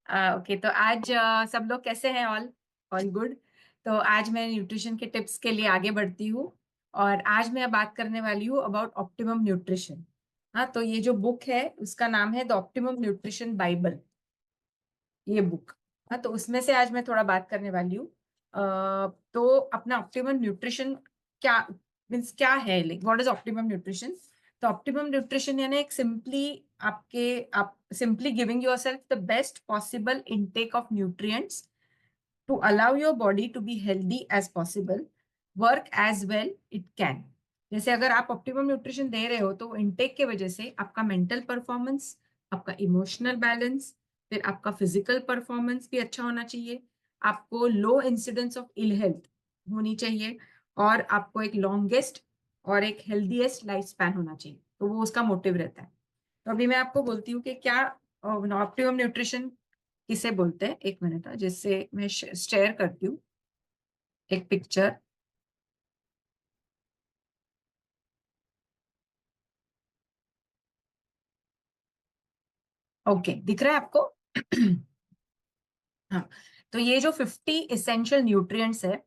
Okay, तो आज सब लोग कैसे हैं? All all good. तो आज मैं न्यूट्रिशन के टिप्स के लिए आगे बढ़ती हूँ और आज मैं बात करने वाली हूँ अबाउट ऑप्टिमम न्यूट्रिशन। हाँ, तो ये जो बुक है उसका नाम है द ऑप्टिमम न्यूट्रिशन बाइबल, ये बुक। हाँ, तो उसमें से आज मैं थोड़ा बात करने वाली हूँ। तो अपना ऑप्टिमम न्यूट्रिशन क्या मीन्स क्या है, like what is optimum nutrition? तो ऑप्टिमम न्यूट्रिशन यानी एक आप simply giving yourself the best possible intake of nutrients to allow your body to be healthy as possible, work as well it can. जैसे अगर आप optimum nutrition दे रहे हो तो इनटेक की वजह से आपका मेंटल परफॉर्मेंस, आपका इमोशनल बैलेंस, फिर आपका फिजिकल परफॉर्मेंस भी अच्छा होना चाहिए। आपको लो इंसिडेंस ऑफ इल हेल्थ होनी चाहिए और आपको एक लॉन्गेस्ट और एक हेल्दीएस्ट लाइफ स्पैन होना चाहिए। तो वो उसका मोटिव रहता है। तो अभी मैं आपको बोलती हूँ कि क्या ऑप्टिमम न्यूट्रिशन किसे बोलते हैं। एक मिनट, जिससे मैं शेयर करती हूँ एक पिक्चर। ओके, दिख रहा है आपको? हाँ, तो ये जो 50 इसेंशियल न्यूट्रिएंट्स है,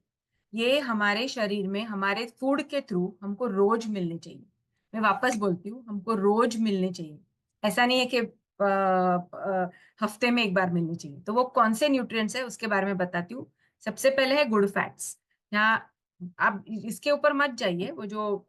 ये हमारे शरीर में हमारे फूड के थ्रू हमको रोज मिलने चाहिए। मैं वापस बोलती हूँ, हमको रोज मिलने चाहिए। ऐसा नहीं है कि हफ्ते में एक बार मिलनी चाहिए। तो वो कौन से न्यूट्रिएंट्स है उसके बारे में बताती हूँ। सबसे पहले है गुड फैट्स। यहाँ आप इसके ऊपर मत जाइए, वो जो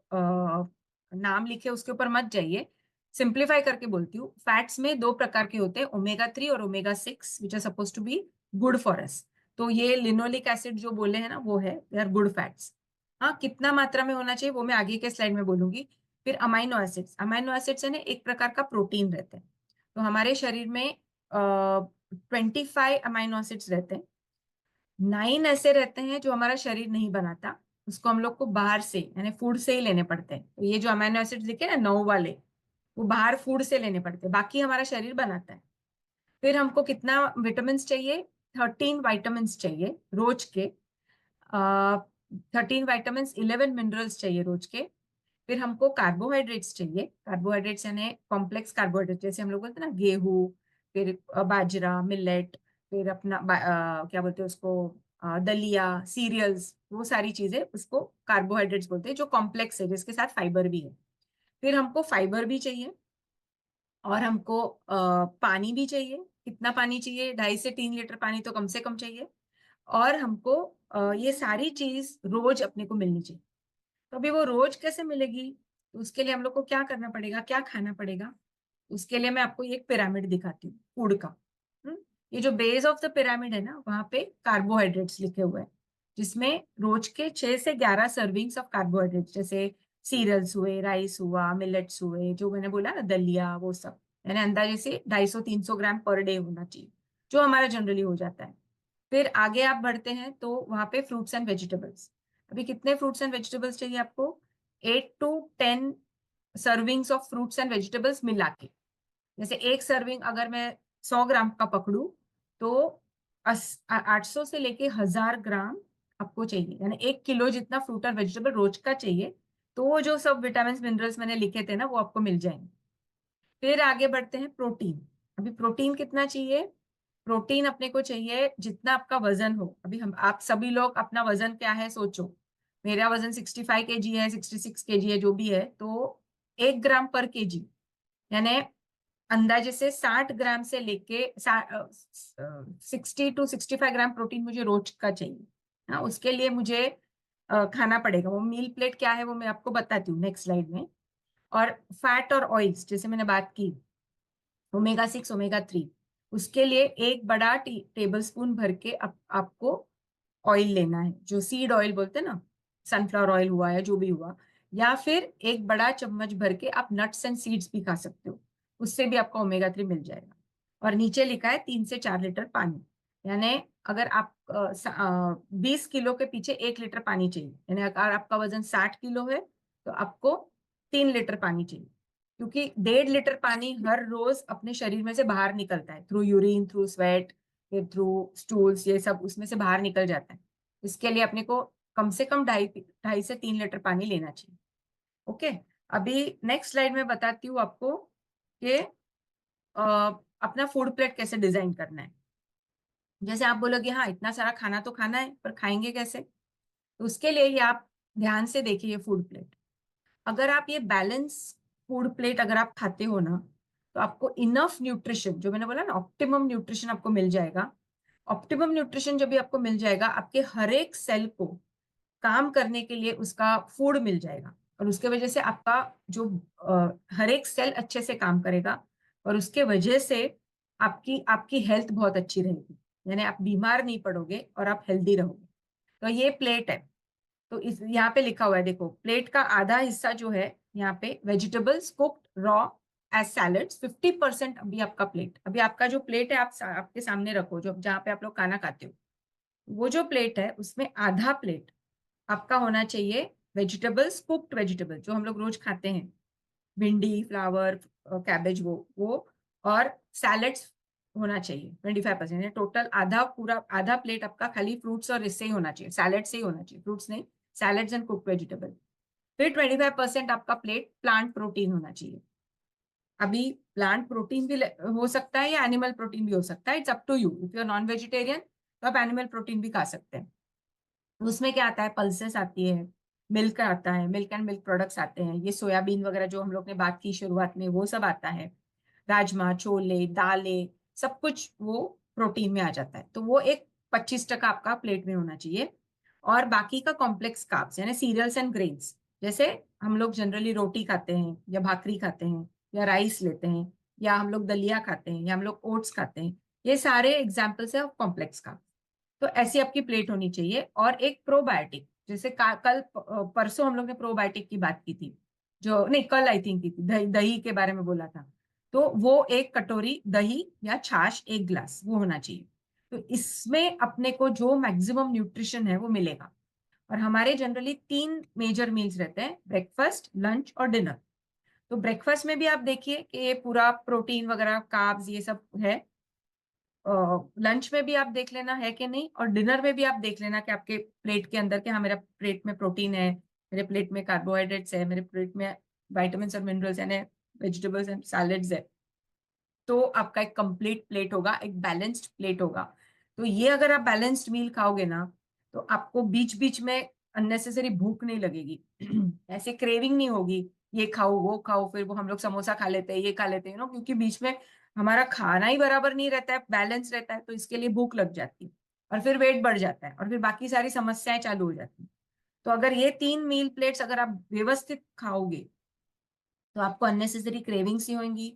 नाम लिखे उसके ऊपर मत जाइए। सिंप्लीफाई करके बोलती हूँ, फैट्स में दो प्रकार के होते हैं, ओमेगा 3 और omega 6, which are suppose to be good for us. तो ये लिनोलिक एसिड जो बोले हैं ना, वो है दे आर गुड फैट्स। हाँ, कितना मात्रा में होना चाहिए वो मैं आगे के स्लाइड में बोलूंगी। फिर अमाइनो एसिड्स है ना, एक प्रकार का प्रोटीन रहता है। तो हमारे शरीर में 25 अमाइनो एसिड्स रहते हैं। 9 ऐसे रहते हैं जो हमारा शरीर नहीं बनाता, उसको हम लोग को बाहर से यानी फूड से ही लेने पड़ते हैं। तो ये जो अमाइनो एसिड्स लिखे ना 9 वाले, वो बाहर फूड से लेने पड़ते हैं, बाकी हमारा शरीर बनाता है। फिर हमको कितना विटामिन चाहिए? 13 विटामिन चाहिए रोज के। 13 विटामिन, 11 मिनरल्स चाहिए रोज के। फिर हमको कार्बोहाइड्रेट्स चाहिए। कार्बोहाइड्रेट्स यानी कॉम्प्लेक्स कार्बोहाइड्रेट, जैसे हम लोग बोलते हैं ना गेहूं, फिर बाजरा, मिलेट, फिर अपना क्या बोलते हैं उसको, दलिया, सीरियल्स, वो सारी चीजें उसको कार्बोहाइड्रेट्स बोलते हैं, जो कॉम्प्लेक्स है जिसके साथ फाइबर भी है। फिर हमको फाइबर भी चाहिए और हमको पानी भी चाहिए। कितना पानी चाहिए? 2.5 से 3 लीटर पानी तो कम से कम चाहिए। और हमको ये सारी चीज रोज अपने को मिलनी चाहिए। तो अभी वो रोज कैसे मिलेगी? तो उसके लिए हम लोग को क्या करना पड़ेगा, क्या खाना पड़ेगा? उसके लिए मैं आपको ये एक पिरामिड दिखाती हूँ फूड का। हम्म? ये जो बेस ऑफ द पिरामिड है ना, वहां पे कार्बोहाइड्रेट्स लिखे हुए हैं, जिसमें रोज के 6 से 11 सर्विंग्स ऑफ कार्बोहाइड्रेट्स, जैसे सीरियल्स हुए, राइस हुआ, मिलेट्स हुए, जो मैंने बोला ना दलिया, वो सब यानी अंदाजे से 250-300 ग्राम पर डे होना चाहिए, जो हमारा जनरली हो जाता है। फिर आगे आप बढ़ते हैं तो वहां पे फ्रूट्स एंड वेजिटेबल्स। अभी कितने फ्रूट्स एंड वेजिटेबल्स चाहिए आपको? 8 to 10 servings of fruits and vegetables मिला के। जैसे एक सर्विंग अगर मैं 100 ग्राम का पकड़ू, तो 800 से लेके 1000 ग्राम आपको चाहिए, यानी 1 किलो जितना फ्रूट और वेजिटेबल रोज का चाहिए। तो वो जो सब विटामिन मिनरल्स मैंने लिखे थे ना, वो आपको मिल जाएंगे। फिर आगे बढ़ते हैं प्रोटीन। अभी प्रोटीन कितना चाहिए? प्रोटीन अपने को चाहिए जितना आपका वजन हो। अभी हम आप सभी लोग अपना वजन क्या है सोचो। मेरा वजन 65 kg है, 66 kg है, जो भी है। तो 1 ग्राम पर केजी यानी अंदाजे से 60 ग्राम से लेके 60 to 65 ग्राम प्रोटीन मुझे रोज का चाहिए। हाँ, उसके लिए मुझे खाना पड़ेगा। वो मील प्लेट क्या है वो मैं आपको बताती हूँ नेक्स्ट स्लाइड में। और फैट और ऑयल्स, जैसे मैंने बात की, ओमेगा 6, ओमेगा 3, उसके लिए एक बड़ा टेबल स्पून भर के आपको ऑयल लेना है, जो सीड ऑयल बोलते हैं ना, सनफ्लावर ऑयल हुआ या जो भी हुआ। या फिर एक बड़ा चम्मच भर के आप नट्स एंड सीड्स भी खा सकते हो, उससे भी आपको ओमेगा 3 मिल जाएगा। और नीचे लिखा है 3 से 4 लीटर पानी। यानी अगर आप 20 किलो के पीछे 1 लीटर पानी चाहिए, यानी अगर आपका वजन 60 किलो है तो आपको 3 लीटर पानी चाहिए। क्योंकि 1.5 लीटर पानी हर रोज अपने शरीर में से बाहर निकलता है, थ्रू यूरिन, थ्रू स्वेट, फिर थ्रू स्टूल्स, ये सब उसमें से बाहर निकल जाता है। इसके लिए अपने को कम से कम 2.5 से 3 लीटर पानी लेना चाहिए। ओके, अभी नेक्स्ट स्लाइड में बताती हूँ आपको कि अपना फूड प्लेट कैसे डिजाइन करना है। जैसे आप बोलोगे हाँ, इतना सारा खाना तो खाना है, पर खाएँगे कैसे? तो उसके लिए ये आप ध्यान से देखिए ये फूड प्लेट। अगर आप ये बैलेंस फूड प्लेट अगर आप खाते हो ना, तो आपको इनफ न्यूट्रिशन जो मैंने बोला ना ऑप्टिमम न्यूट्रिशन आपको मिल जाएगा। ऑप्टिमम न्यूट्रिशन जब भी आपको मिल जाएगा, आपके हर एक सेल को काम करने के लिए उसका फूड मिल जाएगा और उसके वजह से आपका जो हर एक सेल अच्छे से काम करेगा और उसके वजह से आपकी आपकी हेल्थ बहुत अच्छी रहेगी। यानी आप बीमार नहीं पड़ोगे और आप हेल्दी रहोगे। तो ये प्लेट है। तो इस यहाँ पे लिखा हुआ है देखो, प्लेट का आधा हिस्सा जो है यहाँ पे vegetables cooked raw as salads 50% अभी आपका प्लेट। अभी आपका जो प्लेट है आपके सामने रखो, जो जहाँ पे आप लोग खाना खाते हो। वो जो प्लेट है उसमें आधा प्लेट आपका होना चाहिए वेजिटेबल्स, कुक्ड वेजिटेबल जो हम लोग रोज खाते हैं, भिंडी, फ्लावर, कैबेज, वो और सैलेड्स होना चाहिए 25%। टोटल आधा पूरा आधा प्लेट आपका खाली फ्रूट्स और इससे ही होना चाहिए, सैलेड से ही होना चाहिए, फ्रूट्स नहीं, सैलेड्स एंड कुक्ड वेजिटेबल। फिर 25% आपका प्लेट प्लांट प्रोटीन होना चाहिए। अभी प्लांट प्रोटीन भी हो सकता है या एनिमल प्रोटीन भी हो सकता है, it's up to you. If you are non vegetarian तो आप एनिमल प्रोटीन भी खा सकते हैं। उसमें क्या आता है, पल्सेस आती है, मिल्क आता है, मिल्क एंड मिल्क प्रोडक्ट्स आते हैं, ये सोयाबीन वगैरह जो हम लोग ने बात की शुरुआत में वो सब आता है, राजमा, छोले, दालें, सब कुछ वो प्रोटीन में आ जाता है। तो वो एक 25% आपका प्लेट में होना चाहिए। और बाकी का कॉम्प्लेक्स कार्ब्स यानी सीरियल्स एंड ग्रेन्स, जैसे हम लोग जनरली रोटी खाते हैं या भाकरी खाते हैं या राइस लेते हैं या हम लोग दलिया खाते हैं या हम लोग ओट्स खाते हैं, ये सारे एग्जाम्पल्स है ऑफ कॉम्प्लेक्स कार्ब। तो ऐसी आपकी प्लेट होनी चाहिए। और एक प्रोबायोटिक, जैसे परसों हम लोग ने प्रोबायोटिक की बात की थी, जो नहीं कल आई थिंक की थी, दही दही के बारे में बोला था। तो वो एक कटोरी दही या छाछ, एक ग्लास वो होना चाहिए। तो इसमें अपने को जो मैक्सिमम न्यूट्रिशन है वो मिलेगा। और हमारे जनरली 3 मेजर मील्स रहते हैं, ब्रेकफास्ट, लंच और डिनर। तो ब्रेकफास्ट में भी आप देखिए कि ये पूरा प्रोटीन वगैरह कार्ब्स ये सब है। लंच में भी आप देख लेना है कि नहीं, और डिनर में भी आप देख लेना कि आपके प्लेट के अंदर, कि हाँ मेरा प्लेट में प्रोटीन है, मेरे प्लेट में कार्बोहाइड्रेट्स है, मेरे प्लेट में विटामिन और मिनरल्स यानी वेजिटेबल्स एंड सैलेड्स है। तो आपका एक कंप्लीट प्लेट होगा, एक बैलेंस्ड प्लेट होगा। तो ये अगर आप बैलेंस्ड मील खाओगे ना, तो आपको बीच बीच में अननेसेसरी भूख नहीं लगेगी। ऐसे क्रेविंग नहीं होगी, ये खाओ वो खाओ, फिर वो हम लोग समोसा खा लेते हैं, ये खा लेते हैं क्योंकि बीच में हमारा खाना ही बराबर नहीं रहता है, बैलेंस रहता है, तो इसके लिए भूख लग जाती है और फिर वेट बढ़ जाता है और फिर बाकी सारी समस्याएं चालू हो जाती हैं। तो अगर ये 3 मील प्लेट्स अगर आप व्यवस्थित खाओगे, तो आपको अननेसेसरी क्रेविंग्स नहीं होंगी,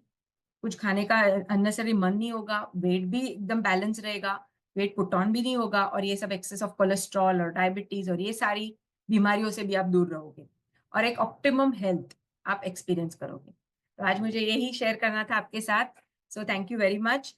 कुछ खाने का अननेसेसरी मन नहीं होगा, वेट भी एकदम बैलेंस रहेगा, वेट पुट ऑन भी नहीं होगा, और ये सब एक्सेस ऑफ कोलेस्ट्रॉल और डायबिटीज और ये सारी बीमारियों से भी आप दूर रहोगे और एक ऑप्टिमम हेल्थ आप एक्सपीरियंस करोगे। तो आज मुझे यही शेयर करना था आपके साथ। So thank you very much.